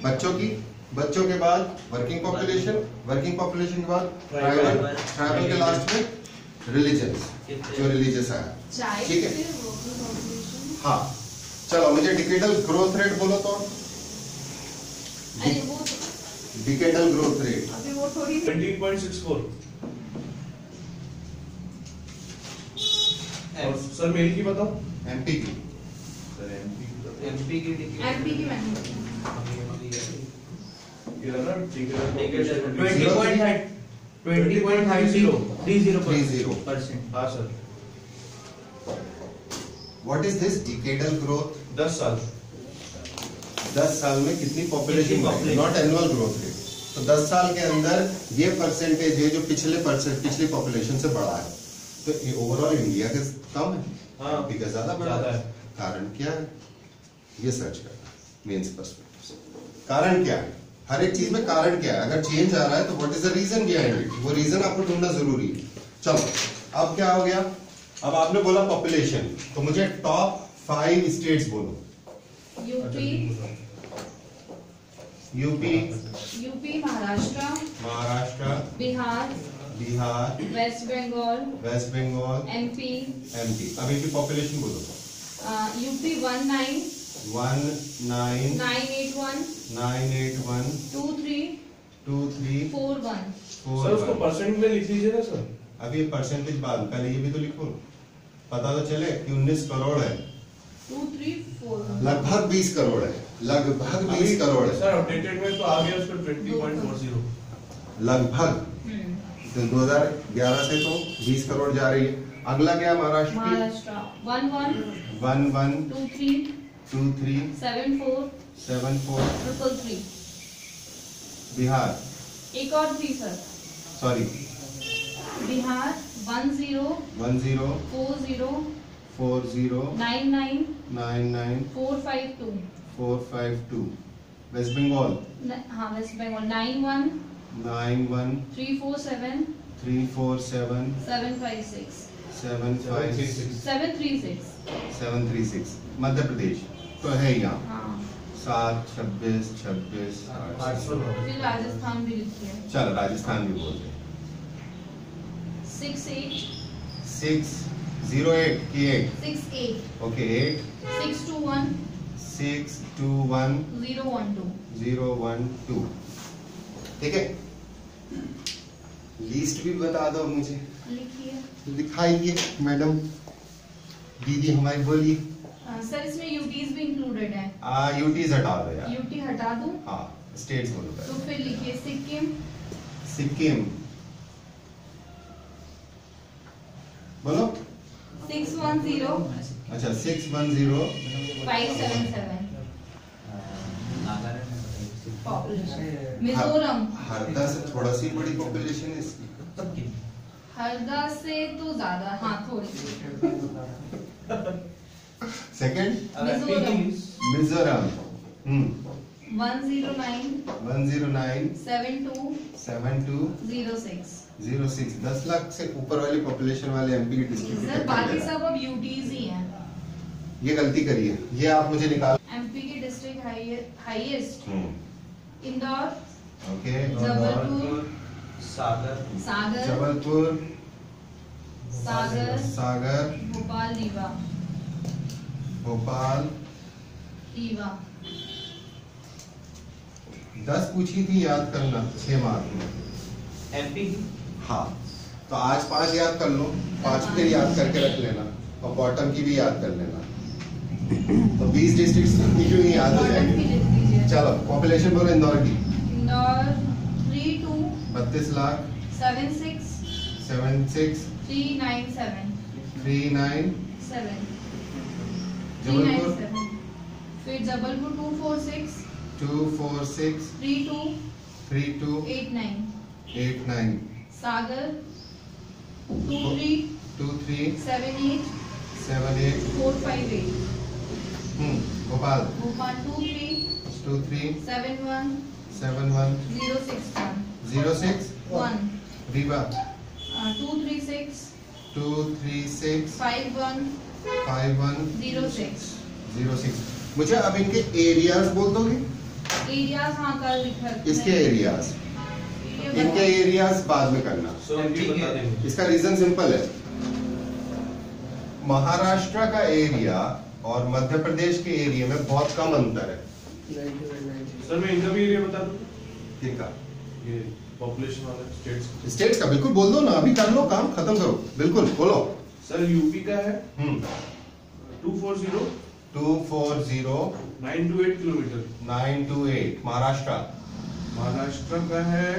बच्चों के बाद वर्किंग पॉपुलेशन के बाद ट्राइबल के लास्ट में रिलीजियस, जो रिलीजियस आया। ठीक है, हाँ चलो मुझे डिकेडल ग्रोथ रेट बोलो तो। डिकेडल ग्रोथ रेट अभी वो थोड़ी 20.64। और सर मेल की बताओ। एमपी की सर एमपी की मैंने ये लगा 20.30%। हाँ sir. What is this decadal growth? 10 साल 10 साल में कितनी पॉपुलेशन बढ़ेगी, नॉट एनुअल ग्रोथ रेट। तो 10 साल के अंदर ये परसेंटेज है जो पिछली पॉपुलेशन से बढ़ा है। तो ये ओवरऑल इंडिया के कम है, हाँ एमपी का ज्यादा बढ़ा ज्यादा है। है। कारण क्या है, ये सर्च करना मेंस पर्सपेक्टिव से। कारण क्या है, हर एक चीज में कारण क्या है। अगर चेंज आ रहा है तो what is the reason behind it, वो रीजन आपको ढूंढना जरूरी है। चलो अब क्या हो गया, अब आपने बोला पॉपुलेशन, तो मुझे टॉप 5 स्टेट्स बोलो। UP, Maharashtra, Bihar, West Bengal, MP. अब इनकी पॉपुलेशन बोलो। यूपी 981 2341। सर उसको परसेंट में लिख लीजिए ना सर। अभी ये परसेंटेज बाद, पहले ये भी तो लिखो, पता तो चले कि 19 करोड़ है। 234 लगभग 20 करोड़ है, लगभग 20 करोड़ है सर। अपडेटेड में तो आ गया उस पर 20.40 लगभग। तो 2011 से तो 20 करोड़ जा रही है। अगला क्या है, महाराष्ट्र की 11 23 74 333। बिहार, एक और 3 sir. Sorry Bihar 10 40 99 452। West Bengal हाँ वेस्ट बंगाल 91 347 756 736। मध्य प्रदेश तो है यहाँ हाँ। 7 26 26 फिर राजस्थान भी लिखी है। चल राजस्थान भी बोल दे। 68 608 की 8 68 ओके 8 621 621 012। ठीक है, लिस्ट भी बता दो मुझे, लिखिए। दिखाइए मैडम, दीदी हमारी बोलिए। सर इसमें यूटीज भी इंक्लूडेड है। यूटीज हटा दो यार। यूटी हटा दूं? हाँ स्टेट्स बोलो तो पहले। फिर लिखिए सिक्किम बोलो। 610 अच्छा 610 577 पॉपुलेशन। मिजोरम हरदा से थोड़ा सी बड़ी पॉपुलेशन है इसकी। हरदा से तो ज्यादा, हाँ थोड़ी सी। सेकंड मिजोरम 109 72 06। 10 लाख से ऊपर वाली पॉपुलेशन वाले एमपी की डिस्ट्रिक्ट। सर बाकी सब अब यूटीज ही हैं। ये गलती करी है, ये आप मुझे निकाल। एमपी की district highest Indore, okay, Jabalpur, Jabalpur, Sagar, Bhopal, Rewa. 10 पूछी थी, याद करना 6 मार्क में। एमपी हाँ तो आज 5 याद कर लो, 5 फिर याद करके रख लेना और बॉटम की भी याद कर लेना। तो 20 डिस्ट्रिक्ट्स की जो याद हो जाएगी। चलो पॉपुलेशन बोलो इंदौर की। इंदौर 32 लाख 76 397 जबलपुर फिर जबलपुर 246 32 89 सागर 23 78 458 भोपाल 23 71 061 रीवा 236 51 06। मुझे अब इनके एरियाज बोल दोगे? एरियाज हाँ कल लिखा है। इसके एरियाज, ये इनके बताओ। एरियाज बाद में करना। सर ये बता देंगे। इसका रीजन सिंपल है, महाराष्ट्र का एरिया और मध्य प्रदेश के एरिया में बहुत कम अंतर है। सर मैं इनका भी एरिया बता दूं, किसका? ये पॉपुलेशन वाला स्टेट्स। स्टेट्स का बिल्कुल बोल दो ना, अभी कर लो काम खत्म करो, बिल्कुल बोलो। सर यूपी का है 240 928 किलोमीटर। 928। महाराष्ट्र महाराष्ट्र का है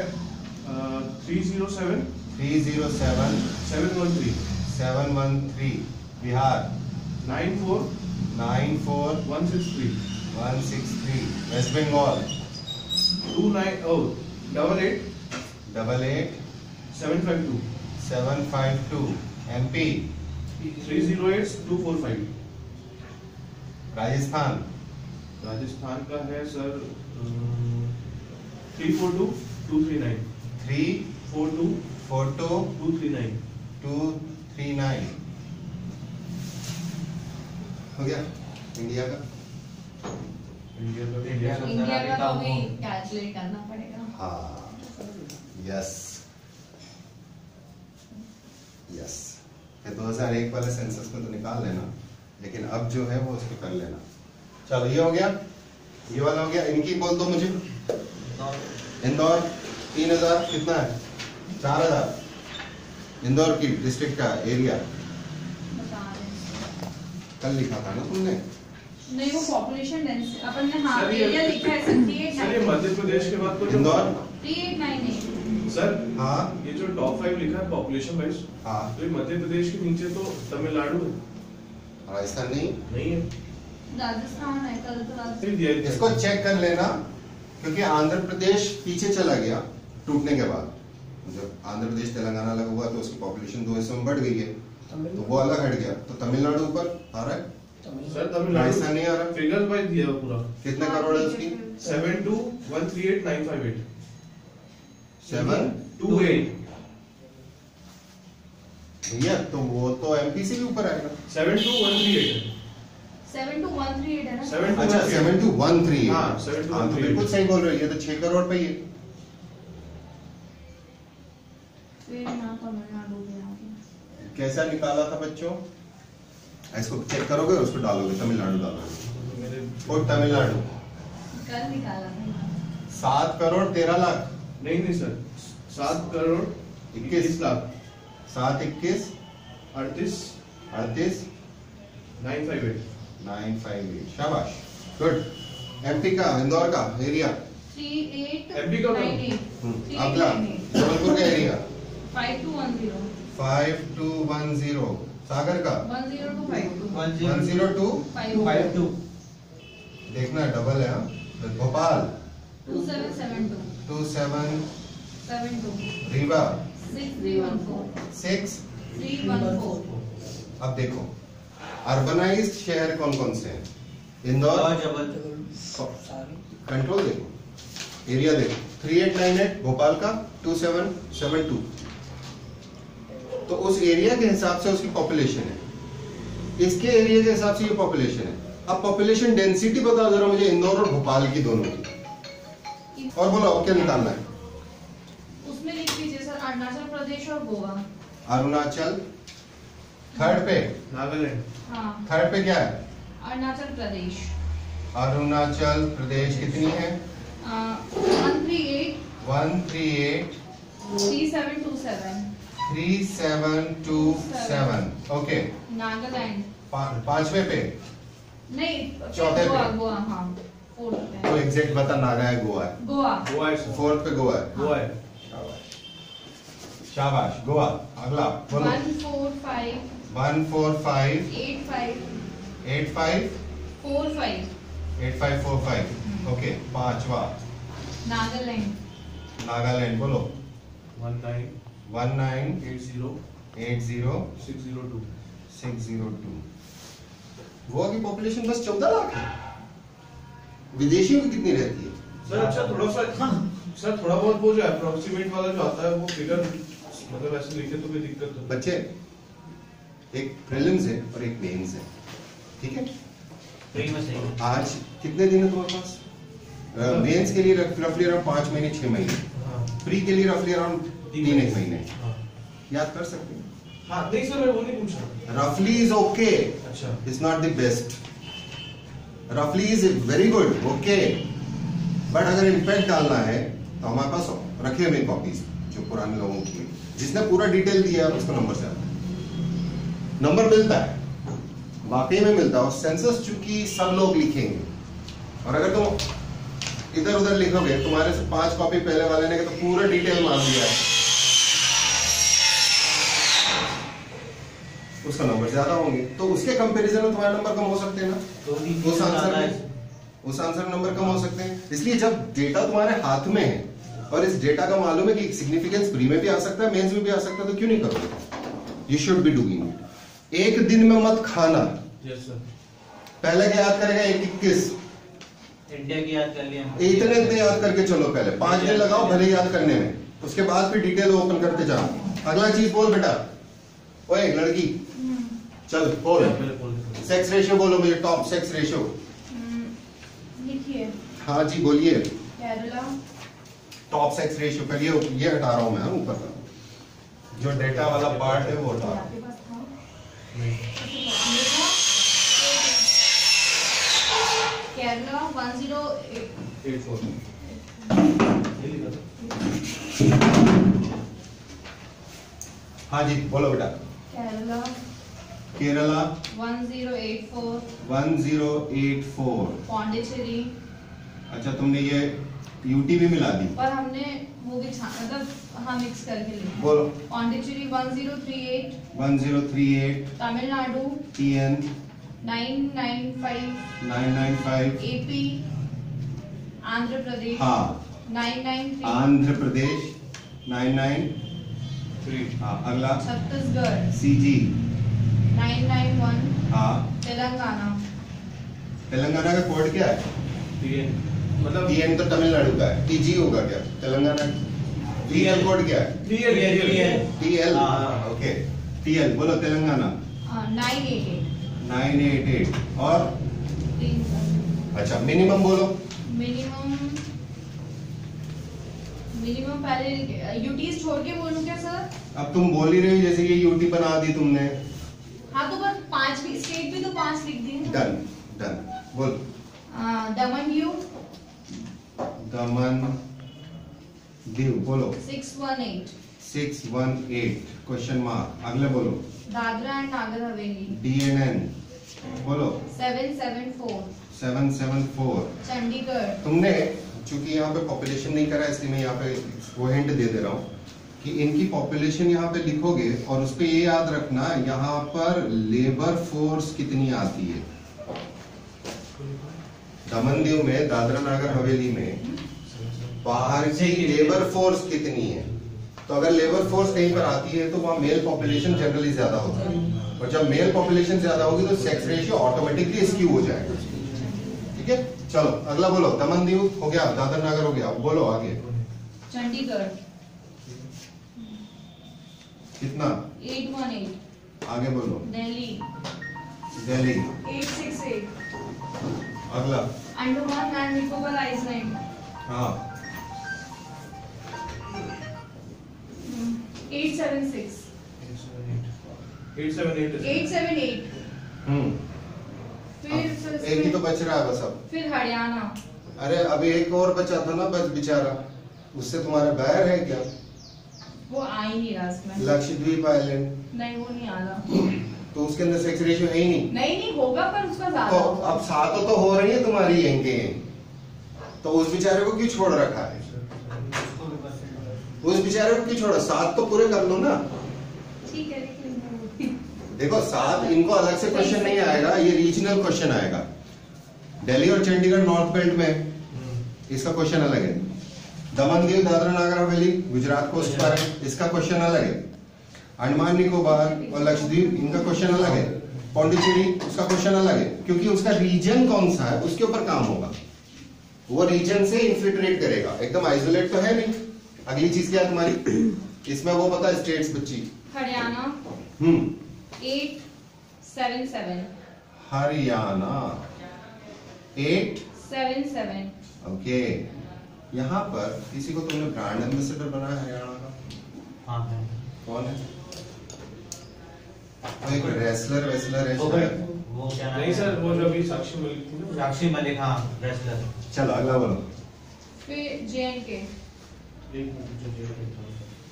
307 307 713। 713। बिहार 94 94 163। 163। वेस्ट बंगाल 88 88 752। 752। एमपी 308 245। राजस्थान राजस्थान का है सर 342 239। 342 239। 239। हो गया इंडिया का। इंडिया का इंडिया का तो अभी कैलकुलेट करना पड़ेगा। हाँ यस यस, 2001 वाले सेंसस में तो निकाल लेना, लेकिन अब जो है वो उसको कर लेना। चलो ये हो गया, ये वाला हो गया। इनकी बोल दो मुझे। इंदौर 3000 कितना है? 4000। इंदौर की डिस्ट्रिक्ट का एरिया बता रहे हैं। कल लिखा था ना तुमने? नहीं वो पॉपुलेशन डेंसिटी अपन ने हाँ सर, ये- एरिया लिखा है 38 सर ये मध्य प्रदेश के बाद तो इंदौर। 3898। सर हाँ ये जो टॉप 5 लिखा है पॉपुलेशन वाइज, हाँ। तो ये मध्य प्रदेश के नीचे तो तमिलनाडु है। राजस्थान नहीं? नहीं है। राजस्थान है कल तो राजस्थान। फिर दिया है। इसको चेक कर लेना, क्योंकि आंध्र प्रदेश पीछे चला गया टूटने के बाद। जब आंध्र प्रदेश तेलंगाना अलग हुआ तो उसकी पॉपुलेशन 2 हिस्सों में बढ़ गई है, तो वो अलग हट गया। तो तमिलनाडु ऊपर आ रहा है, सर तमिलनाडु राजस्थान नहीं आ रहा। फिगर्स वाइज दिया हुआ पूरा। कितने करोड़ है उसकी? 72138,958। 728। भैया तो वो तो एमपी से भी ऊपर आएगा। 72138 7213 है ना। 7 अच्छा 7213। हाँ, हाँ 7213। तो बिल्कुल सही बोल रहे हो, ये तो 6 करोड़ पे ही है। फिर ना तमिलनाडु में आ गया। कैसा निकाला था बच्चों? इसको चेक करोगे और उसको डालोगे, तमिलनाडु डालोगे। मेरे और तमिलनाडु कल निकाला था। 7 करोड़ 13 लाख। नहीं सर 7 करोड़ 21 लाख 7 21 38 38 958। 958। शाबाश, गुड। एमपी का इंदौर का एरिया। MP का नाम? 3898। अगला जबलपुर का एरिया 5210। 5210। सागर का 10252। 102। 52। देखना डबल है हाँ। भोपाल 2772। 27। 72। रीवा 6314। 6314। 314। अब देखो अर्बनाइज्ड शहर कौन कौन से हैं? इंदौर, कंट्रोल देखो, एरिया देखो। 3898 भोपाल का, 2772। तो उस एरिया के हिसाब से उसकी पॉपुलेशन है, इसके एरिया के हिसाब से ये पॉपुलेशन है। अब पॉपुलेशन डेंसिटी बता जरा मुझे इंदौर और भोपाल की दोनों की, और बोलो अब क्या निकालना है? उसमें लिख लीजिए सर अरुणाचल प्रदेश और गोवा। अरुणाचल थर्ड पे। नागालैंड हाँ थर्ड पे क्या है? अरुणाचल प्रदेश। अरुणाचल प्रदेश कितनी है? 138 138 3727। 3727। ओके। नागालैंड पांचवे पे नहीं चौथे पे। गोवा गोवा हाँ फोर्थ तो पे एग्जैक्ट बता, नागा है गोवा है? गोवा। गोवा है सर। फोर्थ पे गोवा है। गोवा है। शाबाश गोवा। अगला बोलो। 145 145 85 85 45। 8545। ओके। पांचवा नागालैंड नागालैंड बोलो। 19 19 80 80 602। 602। गोवा की पॉपुलेशन बस 14 लाख है। विदेशियों की कितनी रहती है? सर अच्छा थोड़ा सा सर थोड़ा बहुत वो जो अप्रोक्सीमेट वाला जो आता है वो फिगर मतलब ऐसे लिखे तो कोई दिक्कत तो बच्चे एक प्रीलिम्स है और एक मेंस है, ठीक है? नहीं। मैं सही आज कितने दिन है तुम्हारे पास? मेंस के लिए रफली अराउंड 5 महीने 6 महीने, प्री के लिए रफली अराउंड 3-1 महीने। याद कर सकते हैं? हाँ नहीं सर मैं वो नहीं पूछ रहा। रफली इज ओके, अच्छा इट्स नॉट द बेस्ट। रफली is very good, okay, but अगर इम्पैक्ट डालना है तो हमारे पास रखे हुए कॉपीज जो पुराने लोगों की, जिसने पूरा डिटेल दिया उसको नंबर से आता है, नंबर मिलता है, वाकई में मिलता है। और सेंसस चूंकि सब लोग लिखेंगे, और अगर तुम इधर उधर लिखोगे, तुम्हारे से 5 कॉपी पहले वाले ने तो पूरा डिटेल मान दिया है, उसका नंबर ज्यादा होंगे, तो उसके कंपैरिजन में तुम्हारे नंबर कम हो सकते हैं ना, उस आंसर नंबर कम हो सकते हैं। इसलिए जब डेटा तुम्हारे हाथ में है और इस डेटा का मालूम है कि सिग्निफिकेंस प्री में भी आ सकता है, मेंस में भी आ सकता है, तो क्यों नहीं करोगे? You should be doing it. एक दिन में मत खाना। Yes sir. पहले क्या याद करेगा? 21 इंडिया की याद कर लिया। इतने याद करके चलो, पहले 5 दिन लगाओ भले याद करने में, उसके बाद फिर डिटेल ओपन करते जाओ। अगला चीज बोल बेटा, ओए लड़की, चल बोल, सेक्स रेशियो बोलो मुझे, टॉप सेक्स रेशियो। लिखिए। हाँ जी बोलिए। केरला टॉप सेक्स रेशियो करिए, ये हटा रहा हूं मैं ऊपर का जो डेटा वाला पार्ट है वो हटा रहा हूं। आपके पास था? केरला 108 हाँ जी बोलो बेटा। केरला केरला 1084 1084। पौंडीचेरी। अच्छा तुमने ये यूटी भी मिला दी? पर हमने वो भी मतलब हाँ मिक्स करके लिखा। बोलो। पौंडीचेरी 1038 1038। तमिलनाडु TN 995 995। एपी आंध्र प्रदेश हाँ 993 आंध्र प्रदेश 993। हाँ अगला छत्तीसगढ़ CG 991 हाँ। तेलंगाना तेलंगाना का कोड क्या है? मतलब TN तो तमिलनाडु का है, TG होगा क्या तेलंगाना? TL कोड क्या है? TL। ओके TL बोलो तेलंगाना 988 988। और 3 अच्छा मिनिमम बोलो। मिनिमम पहले यूटीज छोड़ के बोलूं क्या सर? अब तुम बोल ही रही हो जैसे ये यूटी बना दी तुमने। हाँ तो बस 5 भी स्टेट भी तो 5 लिख दिए। डन डन बोल। दमन यू दमन दीव बोलो 618 618 क्वेश्चन मार्क। अगले बोलो। दादरा एंड नागर हवेली DNN बोलो 774 774। चंडीगढ़। तुमने चूंकि यहाँ पे पॉपुलेशन नहीं करा इसलिए मैं यहाँ पे वो हिंट दे दे रहा हूँ कि इनकी पॉपुलेशन यहाँ पे लिखोगे और उस पे ये याद रखना यहाँ पर लेबर फोर्स कितनी आती है। दमन दीव में, दादरा नागर हवेली में बाहर की लेबर फोर्स कितनी है, तो अगर लेबर फोर्स कहीं पर आती है तो वहाँ मेल पॉपुलेशन जनरली ज्यादा होता है, और जब मेल पॉपुलेशन ज्यादा होगी तो सेक्स रेशियो ऑटोमेटिकली स्क्यू हो जाएगा। ठीक है चलो अगला बोलो। दमन दीव हो गया, दादरा नागर हो गया, बोलो आगे। चंडीगढ़ कितना? 818 आगे बोलो। दिल्ली दिल्ली 868 अगला। अंडमान एंड निकोबार आइलैंड हाँ 876 878 फिर एक ही तो बच रहा है बस अब। फिर हरियाणा। अरे अभी एक और बचा था ना बस बेचारा, उससे तुम्हारा बैर है क्या? वो आ ही नहीं रहा इसमें। लक्षद्वीप आइलैंड, नहीं वो नहीं आ रहा। तो उसके अंदर सेक्स रेशियो है ही नहीं। नहीं होगा पर उसका तो ज्यादा होगा। अब सातों तो हो रही है तुम्हारी यहीं के, तो उस बेचारे को क्यों छोड़ रखा है? उस बेचारे को क्यों छोड़ा? 7 तो पूरे कर लो ना। ठीक है लेकिन देखो 7 इनको अलग से क्वेश्चन नहीं आएगा, ये रीजनल क्वेश्चन आएगा। दिल्ली और चंडीगढ़ नॉर्थ बेल्ट में, इसका क्वेश्चन अलग है। दमन दीव दादरा नागर हवेली गुजरात कोस्ट पर है, इसका क्वेश्चन अलग है। अंडमान निकोबार और लक्षद्वीप इनका क्वेश्चन अलग है। पौंडीचेरी उसका क्वेश्चन अलग है, क्योंकि उसका रीजन कौन सा है उसके ऊपर काम होगा। वो रीजन से इन्फिल्ट्रेट करेगा, एकदम आइसोलेट तो है नहीं। अगली चीज क्या है तुम्हारी इसमें, वो पता है स्टेट्स बच्ची। हरियाणा 877 हरियाणा 877। ओके, यहाँ पर किसी को तुमने ब्रांड एम्बेसडर बनाया हरियाणा का? हाँ है। कौन है? कोई रेसलर वेसलर है शायद। वो क्या नाम नहीं है? सर, वो जो अभी साक्षी मलिक थी ना। साक्षी मलिक, हाँ रेसलर। चलो अगला बोलो। फिर JNK एक मिनट जो जेल में था।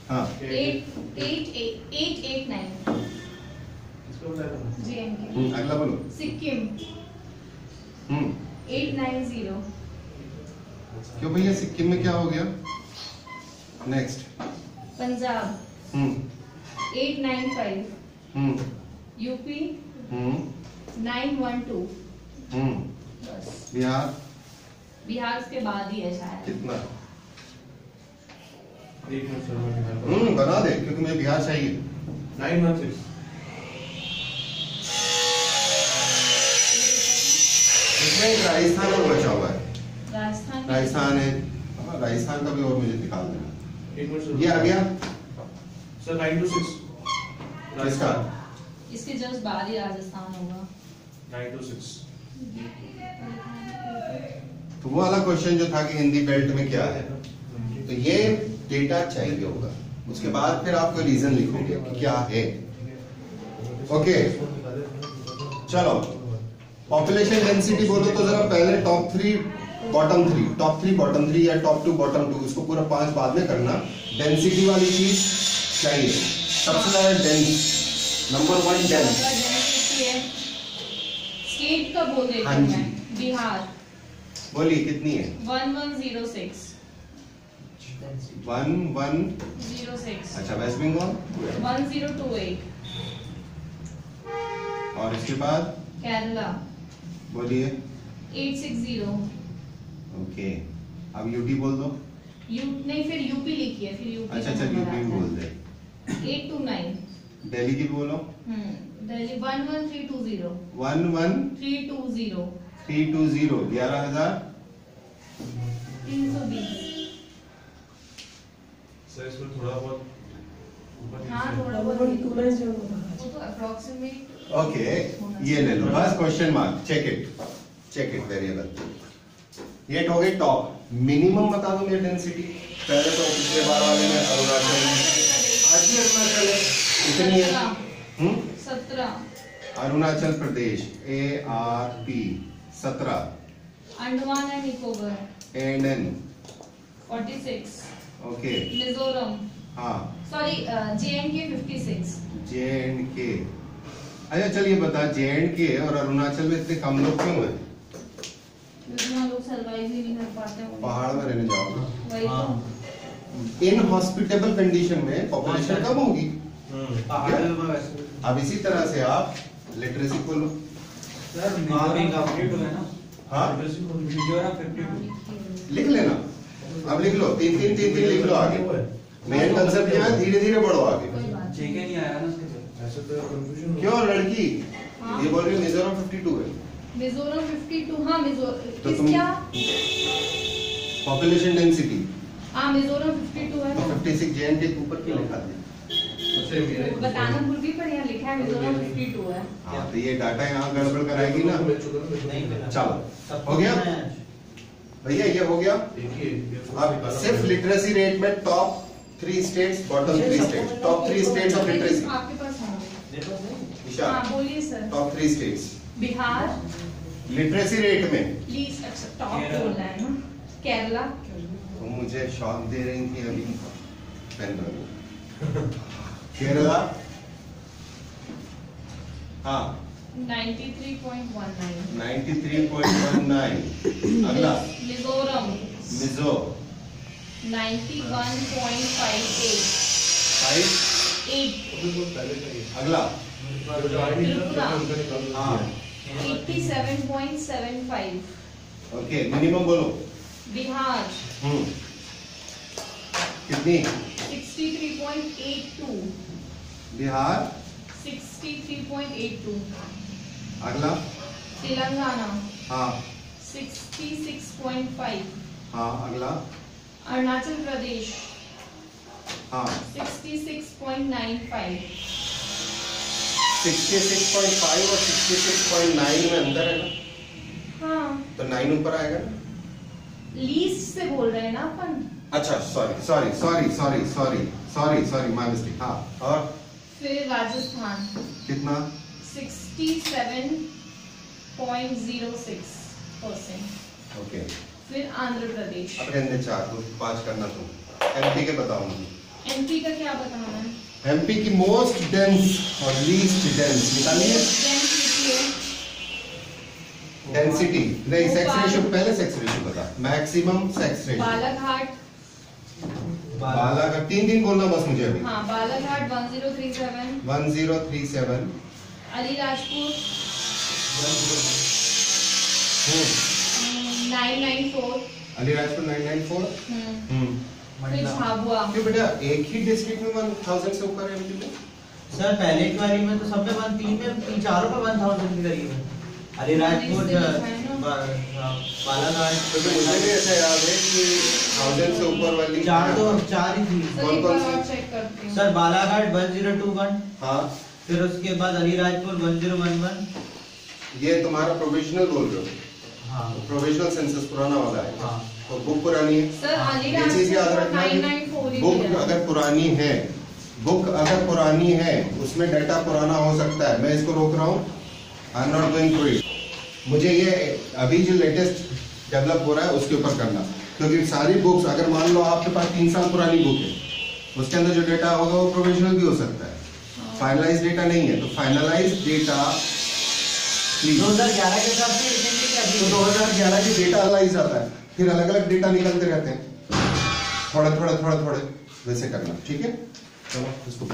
हाँ 889 किसको बताया था? JNK। अगला बोलो। सिक्किम हम्म 890 क्यों भैया सिक्किम में क्या हो गया? नेक्स्ट। पंजाब हम्म 895 हम्म UP हम्म 912 हम्म बस। बिहार बिहार उसके बाद ही है शायद। कितना? एक मिनट सर, मैं निकाल बना दे क्योंकि मुझे बिहार चाहिए। 916। इसमें एक राजस्थान और बचा हुआ है। राजस्थान है। हाँ, राजस्थान का भी और मुझे निकाल देना। एक मिनट सर। ये आ गया सर 926। किसका? इसके जस्ट बाद ही राजस्थान होगा। 926। तो वो वाला क्वेश्चन जो था कि हिंदी बेल्ट में क्या है, तो ये डेटा चाहिए होगा। उसके बाद फिर आप कोई रीजन लिखोगे कि क्या है। ओके चलो, पॉपुलेशन डेंसिटी बोलो तो जरा पहले टॉप थ्री बॉटम थ्री या टॉप 2 बॉटम 2, उसको पूरा 5 बाद में करना। डेंसिटी वाली चीज चाहिए। सबसे ज्यादा डेंस, नंबर 1 डेंस। स्टेट का बोल देती हाँ हूँ जी। मैं। बिहार बोलिए कितनी है? 1106 1106। अच्छा, वेस्ट बंगाल 1028 और इसके बाद केरला बोलिए। 860 ओके, अब यूटी बोल दो। नहीं, फिर यूपी लिखिए, फिर यूपी अच्छा यूपी बोल दे। 829 दिल्ली की बोलो। दिल्ली 11320 11320 320 11,000। 320। सर इसमें थोड़ा बहुत ऊपर हाँ नीचे। थोड़ा बहुत वो तो अप्रोक्सीमेट। ओके, ये ले लो बस, question mark. Check it variable. ये हो गई टॉप। मिनिमम बता दो मेरी डेंसिटी। पहले तो पिछले बार वाले में अरुणाचल, आज भी अरुणाचल है। इतनी है। 17 Arunachal Pradesh ARP 17। Andaman and Nicobar ANN 46 okay. Mizoram हाँ सॉरी JNK 56 JNK। अच्छा चलिए बता, JNK और अरुणाचल में इतने कम लोग क्यों हैं? क्योंकि वहाँ लोग सर्वाइव ही नहीं कर पाते होंगे। पहाड़ में रहने जाओगे। वही तो। इनहॉस्पिटेबल कंडीशन में पॉपुलेशन कम होगी। पहाड़ में वैसे अब इसी तरह से आप लिटरेसी खोलो। सर वहाँ भी कंप्लीट हुआ है ना। हाँ मिजोरम 52। लिख लेना, अब लिख लो। तीन लिख लो आगे। मेन कंसेप्ट क्या है, धीरे धीरे बढ़ो आगे। कोई बात नहीं। जेके नहीं आया ना उसके लिए। ऐसे तो कंफ्यूजन क्यों लड़की? हाँ। ये बोल रही है मिजोरम 52 है। मिजोरम 52 हाँ मिजोरम तो किस तुम क्या? पॉपुलेशन डेंसिटी हाँ मिजोरम 52 है। 56 JNK के ऊपर क्यों लिखा दिया? अच्छा मेरे बताना भूल गई, पर यहाँ लिखा है मिजोरम 52 है। हाँ तो ये डाटा यहाँ गड़बड़ कराएगी ना। मिल चुका ना। नहीं मिला। चलो सब हो गया कुछ है। भैया, ये हो गया। देखिए अब सिर्फ लिटरेसी रेट में top 3 states, bottom 3 states. Top 3 states of literacy. आपके पास होंगे। देखो सही। निशा, हाँ बोलिए sir. Top 3 states Bihar literacy rate में। प्लीज अच्छा टॉप केरला। बोलना है ना। केरला तुम मुझे शॉक दे रही थी अभी। पेन रखो। केरला हाँ 93.19 93.19। अगला मिजोरम मिजो 91.58 पहले का ही अगला जो आई नहीं था त्रिपुरा। उनका निकाल दो। हाँ 87.75 ओके, मिनिमम बोलो। बिहार कितनी? 63.82 बिहार। 63.82 अगला तेलंगाना हाँ 66.5 हाँ अगला अरुणाचल प्रदेश हाँ 66.95 66.5 और 66.9 में अंतर है ना, हाँ तो 9 ऊपर आएगा ना। लीस्ट से बोल रहे हैं ना अपन। अच्छा सॉरी माय मिस्टेक। हाँ, और फिर राजस्थान कितना? 67.06%। ओके, फिर आंध्र प्रदेश। अब रहने 4 तो 5 करना तुम। एमपी के बताओ मुझे। एमपी का क्या बताना है? एमपी की मोस्ट डेंस और लीस्ट डेंस निकालिए। डेंसिटी नहीं, सेक्स रेशियो, पहले सेक्स रेशियो बता। Maximum sex ratio. Balaghat. Balaghat 3 बोलना बस मुझे अभी। हाँ, बालाघाट 1037। 1037। अलीराजपुर 994। अलीराजपुर 994। फिर झाबुआ। क्यों बेटा, एक ही डिस्ट्रिक्ट में 1000 से ऊपर है एमपी में? सर पहले एक बारी में तो सब में 3 में 4 में 1000 के करीब है। अलीराजपुर बालाघाट तो मुझे भी ऐसा याद है कि 1000 से ऊपर वाली 4 ही थी। सर कौन एक कौन बार सी? और चेक करती हूँ। सर बालाघाट 1021, हाँ, फिर उसके बाद अलीराजपुर 1011। ये तुम्हारा प्रोविजनल बोल रहे हो? हाँ प्रोविजनल सेंसस पुराना वाला है। हाँ। तो बुक पुरानी है। सर ये चीज याद अलीराजपुर रखना कि 994 बुक अगर पुरानी है उसमें डाटा पुराना हो सकता है। मैं इसको रोक रहा हूँ, I am not going through it. मुझे ये अभी जो लेटेस्ट डेवलप हो रहा है उसके ऊपर करना, क्योंकि सारी बुक्स अगर मान लो आपके पास 3 साल पुरानी बुक है, उसके अंदर जो डेटा होगा वो प्रोविजनल भी हो सकता है, फाइनलाइज डेटा नहीं है। तो फाइनलाइज डेटा 2011 के हिसाब से recently क्या थी? तो 2011 की डेटा एनालाइज आता है, फिर अलग अलग डेटा निकलते रहते हैं, थोड़े वैसे करना। ठीक है, चलो इसको